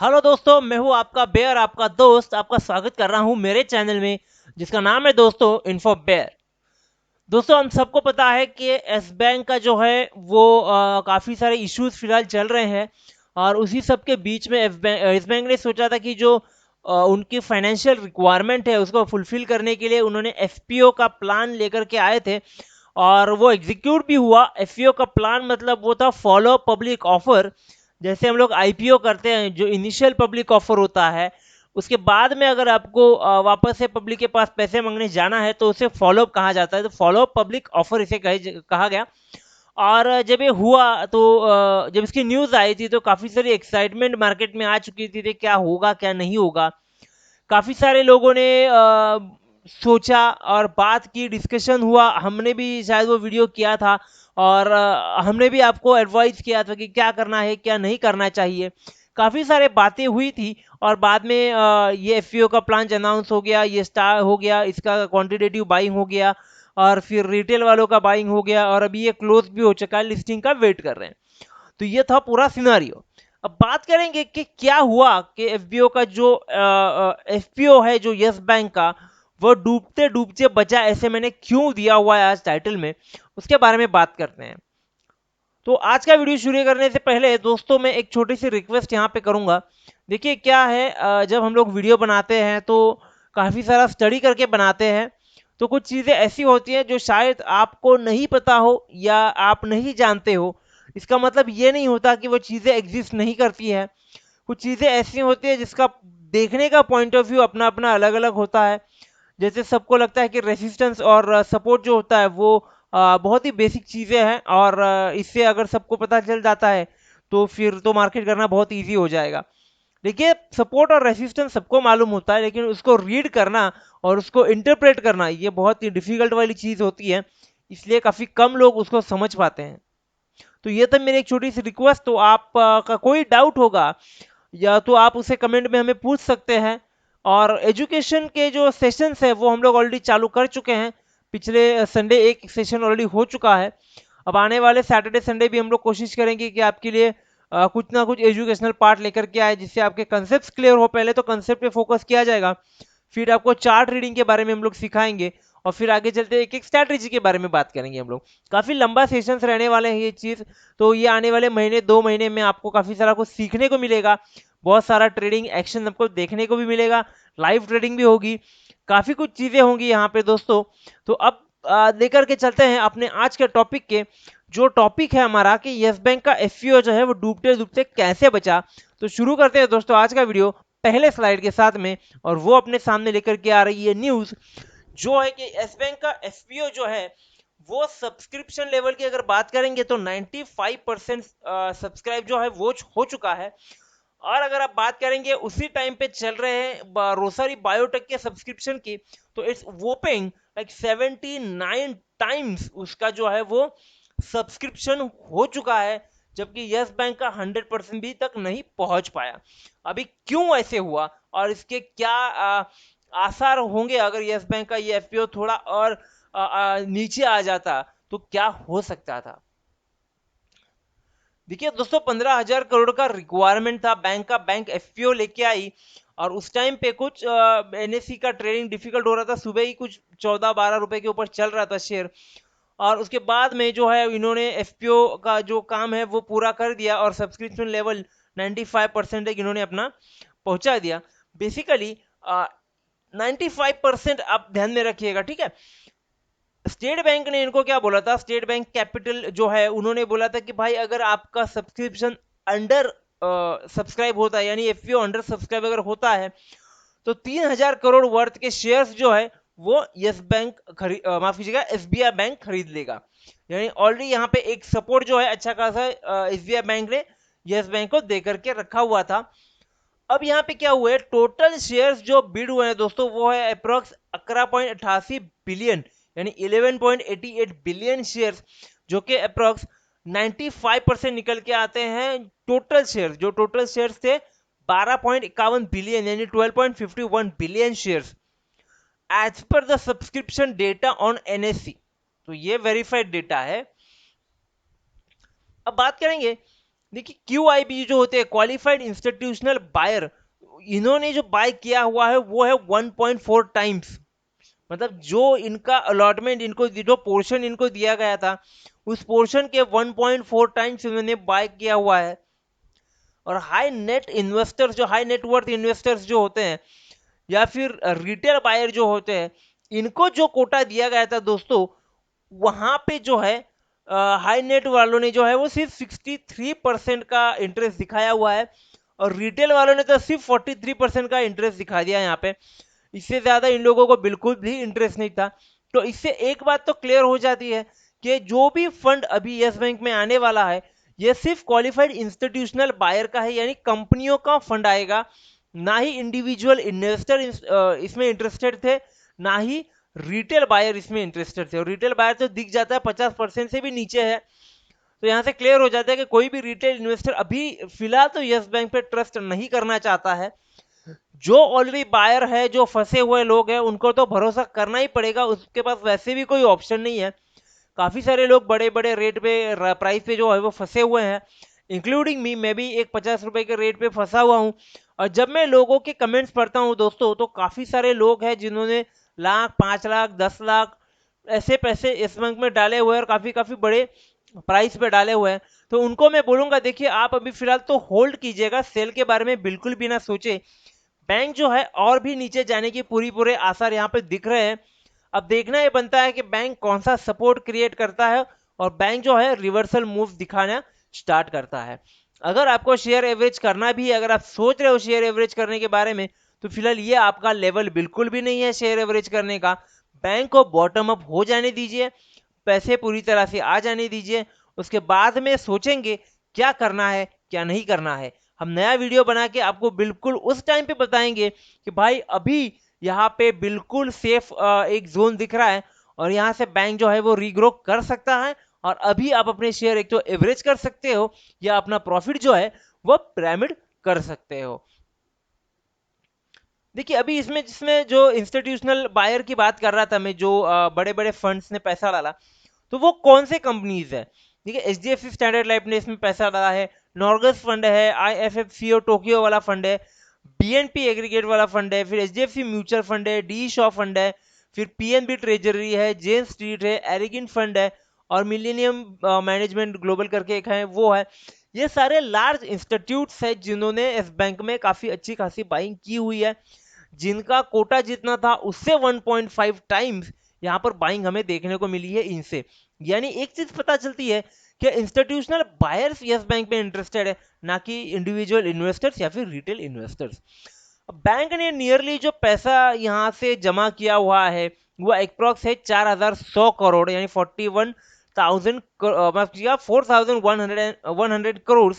Hello दोस्तों, मैं हूं आपका बेयर, आपका दोस्त। आपका स्वागत कर रहा हूं मेरे चैनल में, जिसका नाम है दोस्तों इन्फो बेयर। दोस्तों, हम सबको पता है कि एस बैंक का जो है वो काफ़ी सारे इश्यूज फिलहाल चल रहे हैं। और उसी सब के बीच में एस बैंक ने सोचा था कि जो उनकी फाइनेंशियल रिक्वायरमेंट है उसको फुलफिल करने के लिए उन्होंने एफपीओ का प्लान लेकर के आए थे। और वो एग्जीक्यूट भी हुआ। एफपीओ का प्लान मतलब वो था फॉलो पब्लिक ऑफर। जैसे हम लोग आईपीओ करते हैं, जो इनिशियल पब्लिक ऑफर होता है, उसके बाद में अगर आपको वापस से पब्लिक के पास पैसे मांगने जाना है तो उसे फॉलोअप कहा जाता है। तो फॉलोअप पब्लिक ऑफर इसे कहा गया। और जब ये हुआ तो जब इसकी न्यूज़ आई थी तो काफ़ी सारी एक्साइटमेंट मार्केट में आ चुकी थी क्या होगा क्या नहीं होगा। काफ़ी सारे लोगों ने सोचा और बात की, डिस्कशन हुआ। हमने भी शायद वो वीडियो किया था और हमने भी आपको एडवाइस किया था कि क्या करना है क्या नहीं करना चाहिए। काफ़ी सारे बातें हुई थी और बाद में ये एफपीओ का प्लान अनाउंस हो गया, ये स्टार्ट हो गया, इसका क्वांटिटेटिव बाइंग हो गया और फिर रिटेल वालों का बाइंग हो गया और अभी ये क्लोज भी हो चुका है, लिस्टिंग का वेट कर रहे हैं। तो ये था पूरा सिनारियो। अब बात करेंगे कि क्या हुआ कि एफबीओ का जो एफपीओ है जो यस बैंक का, वो डूबते डूबते बचा, ऐसे मैंने क्यों दिया हुआ है आज टाइटल में, उसके बारे में बात करते हैं। तो आज का वीडियो शुरू करने से पहले दोस्तों मैं एक छोटी सी रिक्वेस्ट यहाँ पे करूँगा। देखिए क्या है, जब हम लोग वीडियो बनाते हैं तो काफ़ी सारा स्टडी करके बनाते हैं। तो कुछ चीज़ें ऐसी होती हैं जो शायद आपको नहीं पता हो या आप नहीं जानते हो। इसका मतलब ये नहीं होता कि वो चीज़ें एग्जिस्ट नहीं करती है। कुछ चीज़ें ऐसी होती है जिसका देखने का पॉइंट ऑफ व्यू अपना अपना अलग अलग होता है। जैसे सबको लगता है कि रेसिस्टेंस और सपोर्ट जो होता है वो बहुत ही बेसिक चीज़ें हैं और इससे अगर सबको पता चल जाता है तो फिर तो मार्केट करना बहुत इजी हो जाएगा। देखिए, सपोर्ट और रेसिस्टेंस सबको मालूम होता है, लेकिन उसको रीड करना और उसको इंटरप्रेट करना ये बहुत ही डिफिकल्ट वाली चीज़ होती है। इसलिए काफ़ी कम लोग उसको समझ पाते हैं। तो ये था मेरी एक छोटी सी रिक्वेस्ट। तो आप का कोई डाउट होगा या तो आप उसे कमेंट में हमें पूछ सकते हैं। और एजुकेशन के जो सेशंस है वो हम लोग ऑलरेडी चालू कर चुके हैं। पिछले संडे एक सेशन ऑलरेडी हो चुका है। अब आने वाले सैटरडे संडे भी हम लोग कोशिश करेंगे कि आपके लिए कुछ ना कुछ एजुकेशनल पार्ट लेकर के आए, जिससे आपके कंसेप्ट क्लियर हो। पहले तो कंसेप्ट पे फोकस किया जाएगा, फिर आपको चार्ट रीडिंग के बारे में हम लोग सिखाएंगे और फिर आगे चलते एक एक स्ट्रैटेजी के बारे में बात करेंगे हम लोग। काफ़ी लंबा सेशंस रहने वाले हैं ये चीज़। तो ये आने वाले महीने 2 महीने में आपको काफ़ी सारा कुछ सीखने को मिलेगा। बहुत सारा ट्रेडिंग एक्शन आपको देखने को भी मिलेगा, लाइव ट्रेडिंग भी होगी, काफ़ी कुछ चीज़ें होंगी यहाँ पे दोस्तों। तो अब लेकर के चलते हैं अपने आज के टॉपिक के। जो टॉपिक है हमारा कि यस बैंक का एफपीओ जो है वो डूबते डूबते कैसे बचा। तो शुरू करते हैं दोस्तों आज का वीडियो पहले स्लाइड के साथ में। और वो अपने सामने लेकर के आ रही है न्यूज़, जो है कि यस बैंक का एफपीओ जो है वो सब्सक्रिप्शन लेवल की अगर बात करेंगे तो 95% सब्सक्राइब जो है वो हो चुका है। और अगर आप बात करेंगे उसी टाइम पे चल रहे हैं रोसरी बायोटेक के सब्सक्रिप्शन की, तो इट्स वोपिंग लाइक 79 टाइम्स उसका जो है वो सब्सक्रिप्शन हो चुका है। जबकि यस बैंक का 100% भी तक नहीं पहुंच पाया। अभी क्यों ऐसे हुआ और इसके क्या आसार होंगे अगर यस बैंक का ये एफपीओ थोड़ा और नीचे आ जाता तो क्या हो सकता था। देखिए दोस्तों, 15,000 करोड़ का रिक्वायरमेंट था बैंक का। बैंक एफपीओ लेके आई और उस टाइम पे कुछ एनएससी का ट्रेडिंग डिफिकल्ट हो रहा था। सुबह ही कुछ 14-12 रुपए के ऊपर चल रहा था शेयर। और उसके बाद में जो है इन्होंने एफपीओ का जो काम है वो पूरा कर दिया और सब्सक्रिप्शन लेवल 95% तक इन्होंने अपना पहुंचा दिया। बेसिकली 95% आप ध्यान में रखिएगा, ठीक है। स्टेट बैंक ने इनको क्या बोला था, स्टेट बैंक कैपिटल जो है उन्होंने बोला था कि भाई अगर आपका सब्सक्रिप्शन अंडर सब्सक्राइब होता है, यानी एफपीओ अंडर सब्सक्राइब अगर होता है, तो 3,000 करोड़ वर्थ के शेयर्स जो है वो यस बैंक माफ कीजिएगा एसबीआई बैंक खरीद लेगा। यानी ऑलरेडी यहाँ पे एक सपोर्ट जो है अच्छा खासा एसबीआई बैंक ने यस बैंक को दे करके रखा हुआ था। अब यहाँ पे क्या हुआ है, टोटल शेयर्स जो बिड हुए हैं दोस्तों वो है अप्रोक्स 11.88 बिलियन, यानी 11.88 बिलियन शेयर्स, जो कि अप्रोक्स 95% निकल के आते हैं टोटल शेयर्स। जो टोटल शेयर्स थे 12.51 बिलियन यानी 12.51 billion shares as per the subscription data on NSC. तो ये वेरीफाइड डेटा है। अब बात करेंगे देखिए QIB जो होते हैं, क्वालिफाइड इंस्टीट्यूशनल बायर, इन्होंने जो बाय किया हुआ है वो है 1.4 टाइम्स। मतलब जो इनका अलॉटमेंट, इनको जो पोर्शन इनको दिया गया था, उस पोर्शन के 1.4 टाइम्स इन्होंने बाय किया हुआ है। और हाई नेट इन्वेस्टर्स, जो हाई नेटवर्थ इन्वेस्टर्स जो होते हैं, या फिर रिटेल बायर जो होते हैं, इनको जो कोटा दिया गया था दोस्तों, वहां पे जो है हाई नेट वालों ने जो है वो सिर्फ 63% का इंटरेस्ट दिखाया हुआ है, और रिटेल वालों ने तो सिर्फ 43% का इंटरेस्ट दिखा दिया यहाँ पे। इससे ज्यादा इन लोगों को बिल्कुल भी इंटरेस्ट नहीं था। तो इससे एक बात तो क्लियर हो जाती है कि जो भी फंड अभी यस बैंक में आने वाला है, ये सिर्फ क्वालिफाइड इंस्टीट्यूशनल बायर का है, यानी कंपनियों का फंड आएगा। ना ही इंडिविजुअल इन्वेस्टर इसमें इंटरेस्टेड थे, ना ही रिटेल बायर इसमें इंटरेस्टेड थे। और रिटेल बायर तो दिख जाता है 50% से भी नीचे है। तो यहाँ से क्लियर हो जाता है कि कोई भी रिटेल इन्वेस्टर अभी फिलहाल तो यस बैंक पे ट्रस्ट नहीं करना चाहता है। जो ऑलरेडी बायर है, जो फंसे हुए लोग हैं, उनको तो भरोसा करना ही पड़ेगा, उसके पास वैसे भी कोई ऑप्शन नहीं है। काफी सारे लोग बड़े बड़े रेट पे, प्राइस पे जो है वो फंसे हुए हैं, इंक्लूडिंग मी। मैं भी एक 50 रुपए के रेट पे फंसा हुआ हूँ। और जब मैं लोगों के कमेंट्स पढ़ता हूँ दोस्तों, तो काफी सारे लोग हैं जिन्होंने लाख, 5 लाख, 10 लाख ऐसे पैसे इस बैंक में डाले हुए हैं, और काफी काफी बड़े प्राइस पे डाले हुए हैं। तो उनको मैं बोलूंगा, देखिए आप अभी फिलहाल तो होल्ड कीजिएगा, सेल के बारे में बिल्कुल भी ना सोचे। बैंक जो है और भी नीचे जाने की पूरी पूरे आसार यहाँ पे दिख रहे हैं। अब देखना ये बनता है कि बैंक कौन सा सपोर्ट क्रिएट करता है, और बैंक जो है रिवर्सल मूव दिखाना स्टार्ट करता है। अगर आपको शेयर एवरेज करना भी है, अगर आप सोच रहे हो शेयर एवरेज करने के बारे में, तो फिलहाल ये आपका लेवल बिल्कुल भी नहीं है शेयर एवरेज करने का। बैंक को बॉटम अप हो जाने दीजिए, पैसे पूरी तरह से आ जाने दीजिए, उसके बाद में सोचेंगे क्या करना है क्या नहीं करना है। हम नया वीडियो बना के आपको बिल्कुल उस टाइम पे बताएंगे कि भाई अभी यहाँ पे बिल्कुल सेफ एक जोन दिख रहा है, और यहाँ से बैंक जो है वो रीग्रो कर सकता है, और अभी आप अपने शेयर एक तो एवरेज कर सकते हो, या अपना प्रॉफिट जो है वो पिरामिड कर सकते हो। देखिए अभी इसमें, जिसमें जो इंस्टीट्यूशनल बायर की बात कर रहा था मैं, जो बड़े बड़े फंड्स ने पैसा डाला, तो वो कौन से कंपनीज है? देखिए एचडीएफसी स्टैंडर्ड लाइफ ने इसमें पैसा डाला है, नॉर्गस फंड है, आईएफएफसीओ टोक्यो वाला फंड है, बीएनपी एग्रीगेट वाला फंड है, फिर एचडीएफसी म्यूचुअल फंड है, डी शॉ फंड है, फिर पीएनबी ट्रेजरी है, जेन स्ट्रीट है, एरिगिन फंड है, और मिलेनियम मैनेजमेंट ग्लोबल करके एक है वो है। ये सारे लार्ज इंस्टीट्यूट्स है जिन्होंने इस बैंक में काफी अच्छी खासी बाइंग की हुई है, जिनका कोटा जितना था उससे 1.5 टाइम्स यहाँ पर बाइंग हमें देखने को मिली है इनसे। यानी एक चीज पता चलती है कि इंस्टीट्यूशनल बायर्स यस बैंक में इंटरेस्टेड है, ना कि इंडिविजुअल इन्वेस्टर्स या फिर रिटेल इन्वेस्टर्स। बैंक ने नियरली जो पैसा यहाँ से जमा किया हुआ है वो अप्रॉक्स है 4100 करोड़, यानी 41,000, माफ कीजिएगा 4,100 करोड़,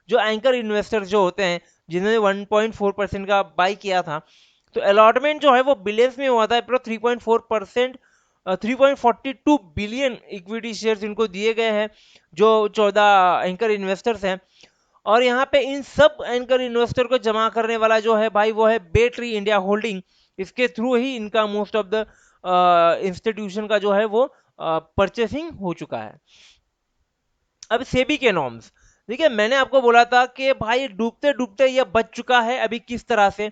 जो एंकर इन्वेस्टर्स जो होते हैं, जिन्होंने 1.4% का बाई किया था। तो अलॉटमेंट जो है वो बिलियंस में हुआ था, अप्रॉक्स 3.4%, 3.42 बिलियन इक्विटी शेयर्स इनको दिए गए हैं, जो 14 एंकर इन्वेस्टर्स हैं। और यहाँ पे इन सब एंकर इन्वेस्टर को जमा करने वाला जो है भाई, वो है बेट्री इंडिया होल्डिंग। इसके थ्रू ही इनका मोस्ट ऑफ द इंस्टीट्यूशन का जो है वो परचेसिंग हो चुका है। अब सेबी के नॉर्म्स, देखिए मैंने आपको बोला था कि भाई डूबते डूबते ये बच चुका है, अभी किस तरह से,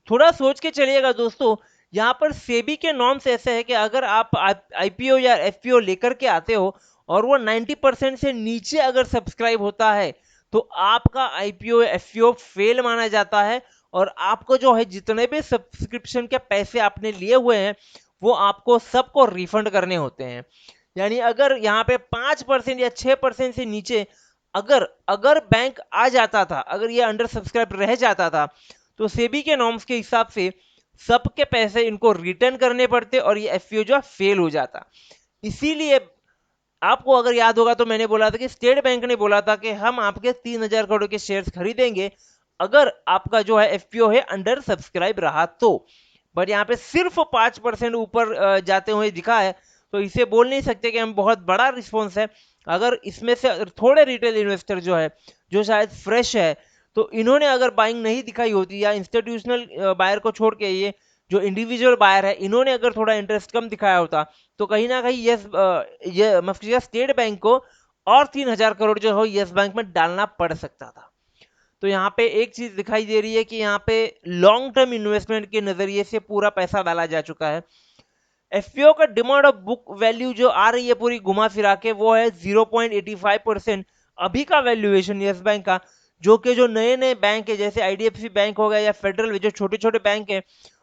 थोड़ा सोच के चलिएगा दोस्तों। यहाँ पर सेबी के नॉर्म्स ऐसे है कि अगर आप आईपीओ या एफपीओ लेकर के आते हो, और वो 90% से नीचे अगर सब्सक्राइब होता है, तो आपका आईपीओ एफपीओ फेल माना जाता है, और आपको जो है जितने भी सब्सक्रिप्शन के पैसे आपने लिए हुए हैं, वो आपको सबको रिफंड करने होते हैं। यानी अगर यहाँ पे 5% या 6% से नीचे अगर अगर बैंक आ जाता था, अगर ये अंडर सब्सक्राइब रह जाता था, तो सेबी के नॉर्म्स के हिसाब से सबके पैसे इनको रिटर्न करने पड़ते, और ये एफपीओ जो फेल हो जाता। इसीलिए आपको अगर याद होगा तो मैंने बोला था कि स्टेट बैंक ने बोला था कि हम आपके 3,000 करोड़ के शेयर्स खरीदेंगे अगर आपका जो है एफपीओ है अंडर सब्सक्राइब रहा तो। बट यहाँ पे सिर्फ 5% ऊपर जाते हुए दिखा है, तो इसे बोल नहीं सकते कि हम बहुत बड़ा रिस्पॉन्स है। अगर इसमें से थोड़े रिटेल इन्वेस्टर जो है, जो शायद फ्रेश है, तो इन्होंने अगर बाइंग नहीं दिखाई होती, या इंस्टीट्यूशनल बायर को छोड़ के ये जो इंडिविजुअल बायर है, इन्होंने अगर थोड़ा इंटरेस्ट कम दिखाया होता, तो कहीं ना कहीं ये माफ कीजिएगा स्टेट बैंक को और 3,000 करोड़ जो है यस बैंक में डालना पड़ सकता था। तो यहाँ पे एक चीज दिखाई दे रही है कि यहाँ पे लॉन्ग टर्म इन्वेस्टमेंट के नजरिए से पूरा पैसा डाला जा चुका है। एफपीओ का डिमांड ऑफ बुक वैल्यू जो आ रही है पूरी घुमा फिरा के वो है 0.85% अभी का वैल्यूएशन यस बैंक का, जो कि जो नए नए बैंक है जैसे आईडीएफसी बैंक हो गया या फेडरल जो छोटे छोटे बैंक है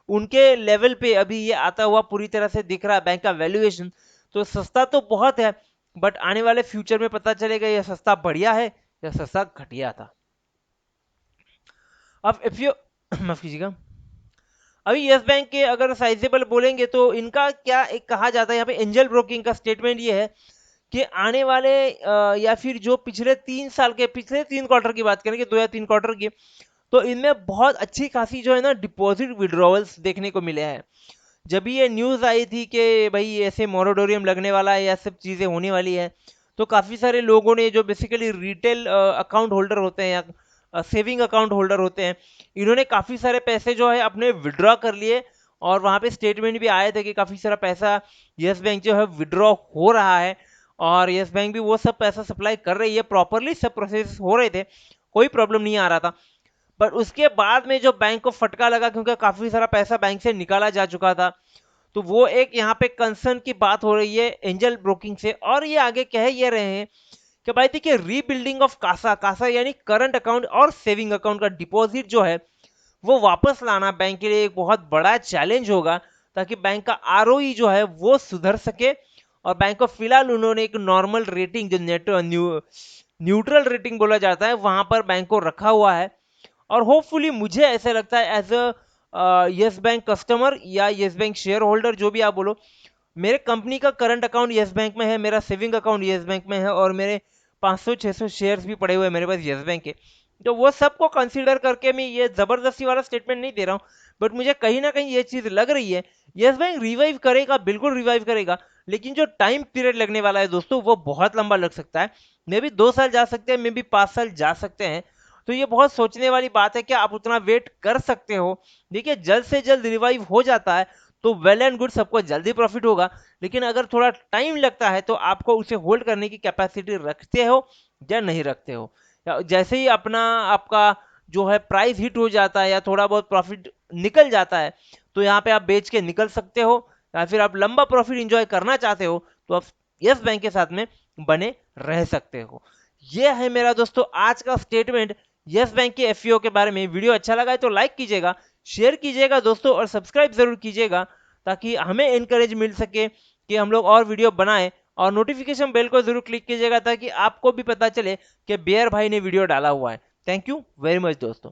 उनके लेवल पे अभी ये आता हुआ पूरी तरह से दिख रहा है बैंक का वैल्यूएशन। तो सस्ता तो बहुत है, बट आने वाले फ्यूचर में पता चलेगा ये सस्ता बढ़िया है या सस्ता घटिया था। अब एफपीओ माफ कीजिएगा, अभी यस बैंक के अगर साइजेबल बोलेंगे तो इनका क्या एक कहा जाता है यहाँ पे एंजल ब्रोकिंग का स्टेटमेंट ये है कि आने वाले या फिर जो पिछले 3 साल के पिछले 3 क्वार्टर की बात करेंगे 2 या 3 क्वार्टर की, तो इनमें बहुत अच्छी खासी जो है ना डिपॉजिट विड्रॉवल्स देखने को मिले हैं। जब ये न्यूज़ आई थी कि भाई ऐसे मोराटोरियम लगने वाला है या सब चीज़ें होने वाली है, तो काफ़ी सारे लोगों ने जो बेसिकली रिटेल अकाउंट होल्डर होते हैं या सेविंग अकाउंट होल्डर होते हैं, इन्होंने काफ़ी सारे पैसे जो है अपने विड्रॉ कर लिए। और वहाँ पे स्टेटमेंट भी आए थे कि काफ़ी सारा पैसा यस बैंक जो है विड्रॉ हो रहा है और यस बैंक भी वो सब पैसा सप्लाई कर रही है, प्रॉपरली सब प्रोसेस हो रहे थे, कोई प्रॉब्लम नहीं आ रहा था। बट उसके बाद में जो बैंक को फटका लगा क्योंकि काफ़ी सारा पैसा बैंक से निकाला जा चुका था, तो वो एक यहाँ पे कंसर्न की बात हो रही है एंजल ब्रोकिंग से। और ये आगे कह ये रहे हैं कि भाई देखिए रीबिल्डिंग ऑफ कासा, कासा यानी करंट अकाउंट और सेविंग अकाउंट का डिपॉजिट जो है वो वापस लाना बैंक के लिए एक बहुत बड़ा चैलेंज होगा, ताकि बैंक का आरओई जो है वो सुधर सके। और बैंक को फिलहाल उन्होंने एक नॉर्मल रेटिंग जो न्यूट्रल रेटिंग बोला जाता है वहां पर बैंक को रखा हुआ है। और होपफुली मुझे ऐसा लगता है as a Yes Bank customer या यस बैंक शेयर होल्डर जो भी आप बोलो, मेरे कंपनी का करंट अकाउंट यस बैंक में है, मेरा सेविंग अकाउंट यस बैंक में है और मेरे 500-600 शेयर्स भी पड़े हुए हैं मेरे पास यस बैंक के। तो वो सबको कंसीडर करके मैं ये जबरदस्ती वाला स्टेटमेंट नहीं दे रहा हूँ, बट मुझे कहीं ना कहीं ये चीज लग रही है यस बैंक रिवाइव करेगा, बिल्कुल रिवाइव करेगा, लेकिन जो टाइम पीरियड लगने वाला है दोस्तों वो बहुत लंबा लग सकता है। मे भी 2 साल जा सकते हैं, मे भी 5 साल जा सकते हैं। तो ये बहुत सोचने वाली बात है कि आप उतना वेट कर सकते हो। देखिए जल्द से जल्द रिवाइव हो जाता है तो वेल एंड गुड, सबको जल्दी प्रॉफिट होगा। लेकिन अगर थोड़ा टाइम लगता है तो आपको उसे होल्ड करने की कैपेसिटी रखते हो या नहीं रखते हो। जैसे ही अपना आपका जो है प्राइस हिट हो जाता है या थोड़ा बहुत प्रॉफिट निकल जाता है तो यहाँ पे आप बेच के निकल सकते हो, या फिर आप लंबा प्रॉफिट इंजॉय करना चाहते हो तो आप यस बैंक के साथ में बने रह सकते हो। यह है मेरा दोस्तों आज का स्टेटमेंट यस बैंक के एफईओ के बारे में। वीडियो अच्छा लगा है तो लाइक कीजिएगा, शेयर कीजिएगा दोस्तों और सब्सक्राइब जरूर कीजिएगा, ताकि हमें इनकरेज मिल सके कि हम लोग और वीडियो बनाएं। और नोटिफिकेशन बेल को जरूर क्लिक कीजिएगा ताकि आपको भी पता चले कि बेयर भाई ने वीडियो डाला हुआ है। थैंक यू वेरी मच दोस्तों।